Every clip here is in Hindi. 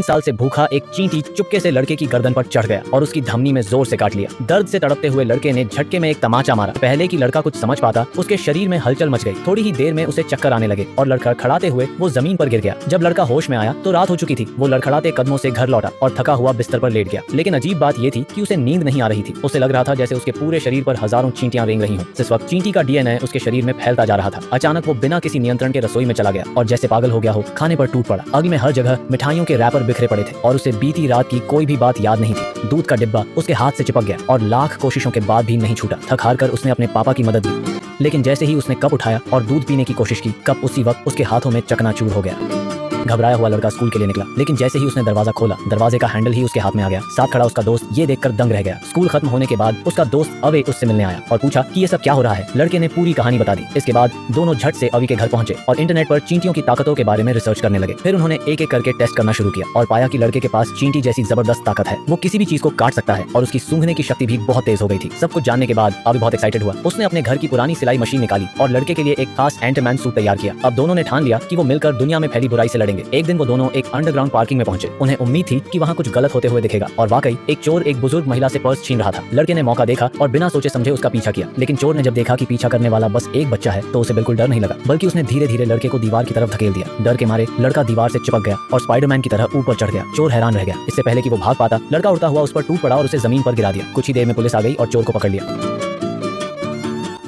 3 साल से भूखा एक चींटी चुपके से लड़के की गर्दन पर चढ़ गया और उसकी धमनी में जोर से काट लिया। दर्द से तड़पते हुए लड़के ने झटके में एक तमाचा मारा। पहले कि लड़का कुछ समझ पाता, उसके शरीर में हलचल मच गई। थोड़ी ही देर में उसे चक्कर आने लगे और लड़खड़ाते हुए वो जमीन पर गिर गया। जब लड़का होश में आया तो रात हो चुकी थी। वो लड़खड़ाते कदमों से घर लौटा और थका हुआ बिस्तर पर लेट गया। लेकिन अजीब बात ये थी कि उसे नींद नहीं आ रही थी। उसे लग रहा था जैसे उसके पूरे शरीर पर हजारों चींटियां रेंग रही हों। इस वक्त चींटी का डीएनए उसके शरीर में फैलता जा रहा था। अचानक वो बिना किसी नियंत्रण के रसोई में चला गया और जैसे पागल हो गया हो खाने पर टूट पड़ा। अगल में हर जगह मिठाइयों के रैपर बिखरे पड़े थे और उसे बीती रात की कोई भी बात याद नहीं थी। दूध का डिब्बा उसके हाथ से चिपक गया और लाख कोशिशों के बाद भी नहीं छूटा। थक हार कर उसने अपने पापा की मदद ली, लेकिन जैसे ही उसने कप उठाया और दूध पीने की कोशिश की, कप उसी वक्त उसके हाथों में चकनाचूर हो गया। घबराया हुआ लड़का स्कूल के लिए निकला, लेकिन जैसे ही उसने दरवाजा खोला, दरवाजे का हैंडल ही उसके हाथ में आ गया। साथ खड़ा उसका दोस्त ये देखकर दंग रह गया। स्कूल खत्म होने के बाद उसका दोस्त अवे उससे मिलने आया और पूछा कि ये सब क्या हो रहा है। लड़के ने पूरी कहानी बता दी। इसके बाद दोनों झट से अवी के घर पहुंचे और इंटरनेट पर चींटियों की ताकतों के बारे में रिसर्च करने लगे। फिर उन्होंने एक एक करके टेस्ट करना शुरू किया और पाया कि लड़के के पास चींटी जैसी जबरदस्त ताकत है। वो किसी भी चीज को काट सकता है और उसकी सूंघने की शक्ति भी बहुत तेज हो गई थी। सब कुछ जानने के बाद अवी बहुत एक्साइटेड हुआ। उसने अपने घर की पुरानी सिलाई मशीन निकाली और लड़के के लिए एक खास एंटमैन सूट तैयार किया। अब दोनों ने ठान लिया कि वो मिलकर दुनिया में फैली बुराई से लड़ेंगे। एक दिन वो दोनों एक अंडरग्राउंड पार्किंग में पहुंचे। उन्हें उम्मीद थी कि वहां कुछ गलत होते हुए दिखेगा और वाकई एक चोर एक बुजुर्ग महिला से पर्स छीन रहा था। लड़के ने मौका देखा और बिना सोचे समझे उसका पीछा किया, लेकिन चोर ने जब देखा कि पीछा करने वाला बस एक बच्चा है तो उसे बिल्कुल डर नहीं लगा, बल्कि उसने धीरे धीरे लड़के को दीवार की तरफ धकेल दिया। डर के मारे लड़का दीवार से चिपक गया और स्पाइडरमैन की तरह ऊपर चढ़ गया। चोर हैरान रह गया। इससे पहले कि वो भाग पाता, लड़का उड़ता हुआ उस पर टूट पड़ा और उसे जमीन पर गिरा दिया। कुछ ही देर में पुलिस आ गई और चोर को पकड़ लिया।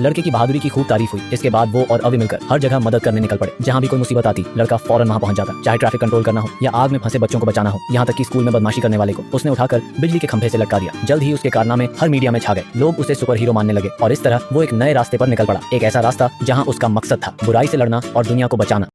लड़के की बहादुरी की खूब तारीफ हुई। इसके बाद वो और अवी मिलकर हर जगह मदद करने निकल पड़े। जहाँ भी कोई मुसीबत आती, लड़का फौरन वहाँ पहुंच जाता। चाहे ट्रैफिक कंट्रोल करना हो या आग में फंसे बच्चों को बचाना हो, यहाँ तक कि स्कूल में बदमाशी करने वाले को उसने उठाकर बिजली के खंभे से लटका दिया। जल्द ही उसके कारनामे हर मीडिया में छा गए। लोग उसे सुपर हीरो मानने लगे और इस तरह वो एक नए रास्ते पर निकल पड़ा। एक ऐसा रास्ता जहाँ उसका मकसद था बुराई से लड़ना और दुनिया को बचाना।